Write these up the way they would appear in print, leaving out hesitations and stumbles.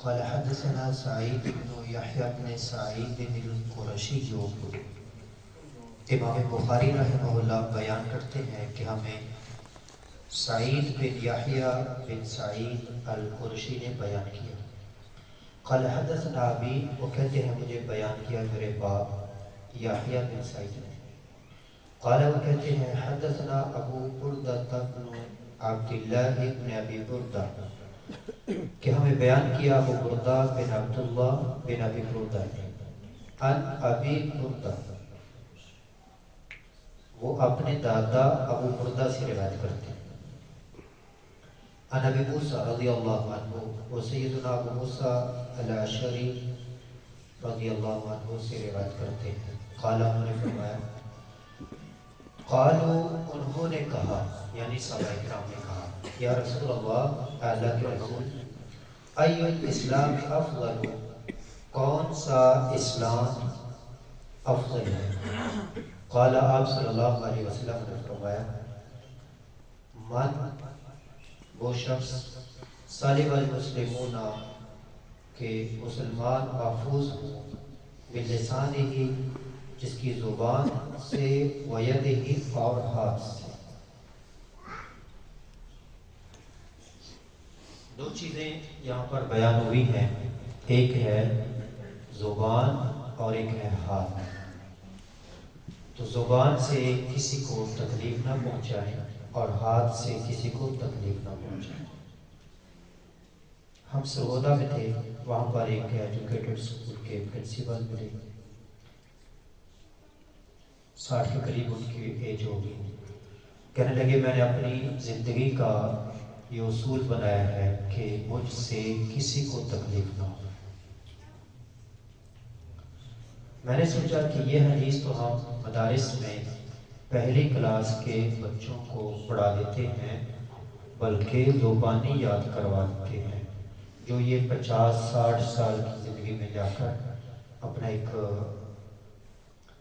قال حدثنا سعید بن یحییٰ بن سعید القرشی، جو امام بخاری رحمہ اللہ بیان کرتے ہیں کہ ہمیں سعید بن یحییٰ بن سعید القرشی نے بیان کیا۔ قال حدثنا ابی، وہ کہتے ہیں مجھے بیان کیا میرے باپ یحییٰ بن سعید نے۔ قال، وہ کہتے ہیں حدثنا ابو بردہ بن عبداللہ بن ابی بردہ، کہ ہمیں بیان کیا ابو بردہ بن عبداللہ بن ابی بردہ نے، ان ابی بردہ، وہ اپنے دادا ابو بردہ سے روایت کرتے ہیں، ان ابی موسیٰ رضی اللہ عنہ، وہ سیدنا ابو موسیٰ الاشعری رضی اللہ عنہ سے روایت کرتے ہیں۔ قال، انہوں نے فرمایا، قالوا، انہوں نے کہا، یعنی صحابہ کرام نے کہا، یا رسول اللہ، اللہ کے رسول، ای الاسلام افضل، کون سا اسلام افضل ہے؟ قال، آپ صلی اللہ علیہ وسلم نے فرمایا، من، وہ شخص، سالم المسلمون، کہ مسلمان محفوظ ہوں، بلسانہ، جس کی زبان سے، ویدہ، اور ہاتھ سے۔ دو چیزیں یہاں پر بیان ہوئی ہیں، ایک ہے زبان اور ایک ہے ہاتھ۔ تو زبان سے کسی کو تکلیف نہ پہنچائیں اور ہاتھ سے کسی کو تکلیف نہ پہنچائیں۔ ہم سرگودا میں تھے، وہاں پر ایک ایجوکیٹڈ اسکول کے پرنسپل ملے، 60 کے قریب ان کی ایج ہوگی۔ کہنے لگے، میں نے اپنی زندگی کا یہ اصول بنایا ہے کہ مجھ سے کسی کو تکلیف نہ ہو۔ میں نے سوچا کہ یہ حدیث تو ہم مدارس میں پہلی کلاس کے بچوں کو پڑھا دیتے ہیں، بلکہ زبانی یاد کروا دیتے ہیں، جو یہ 50-60 سال کی زندگی میں جا کر اپنا ایک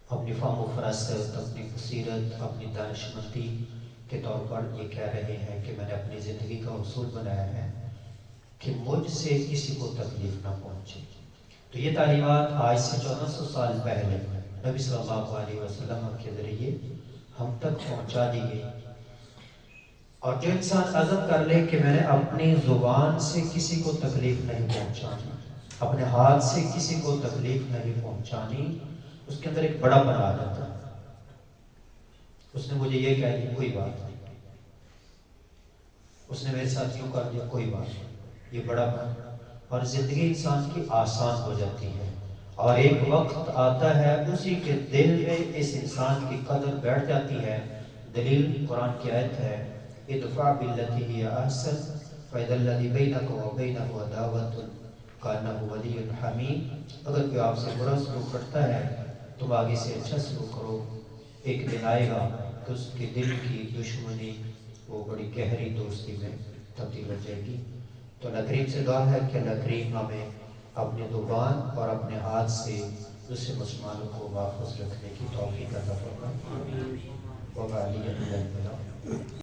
اپنی فہم و فراست، اپنی بصیرت، اپنی دانشمندی کے طور پر یہ کہہ رہے ہیں کہ میں نے اپنی زندگی کا اصول بنایا ہے کہ مجھ سے کسی کو تکلیف نہ پہنچے۔ تو یہ تعلیمات آج سے 1400 سال پہلے نبی صلی اللہ علیہ وسلم کے ذریعے ہم تک پہنچا دی گئی۔ اور جو انسان عزم کر لے کہ میں نے اپنی زبان سے کسی کو تکلیف نہیں پہنچانی، اپنے ہاتھ سے کسی کو تکلیف نہیں پہنچانی، اس کے اندر ایک بڑا بنا جاتا ہے۔ اس نے مجھے یہ کہہ دیا، کوئی بات نہیں، اس نے میرے ساتھ یوں کر دیا، کوئی بات نہیں، یہ بڑا بنا، اور زندگی انسان کی آسان ہو جاتی ہے۔ اور ایک وقت آتا ہے اسی کے دل میں اس انسان کی قدر بیٹھ جاتی ہے۔ دلیل قرآن کی آیت ہے، ادفع باللتی ہی احسن فاذا الذی بینک وبینہ عداوۃ کانہ ولی حمیم، اگر کوئی آپ سے برا سلوک کرتا ہے تم آگے سے اچھا سلوک کرو، ایک دن آئے گا کہ اس کے دل کی دشمنی وہ بڑی گہری دوستی میں تبدیل ہو جائے گی۔ تو اللہ کریم سے دعا ہے کہ اللہ کریم ہمیں اپنی زبان اور اپنے ہاتھ سے دوسرے مسلمانوں کو محفوظ رکھنے کی توفیق عطا فرمائے۔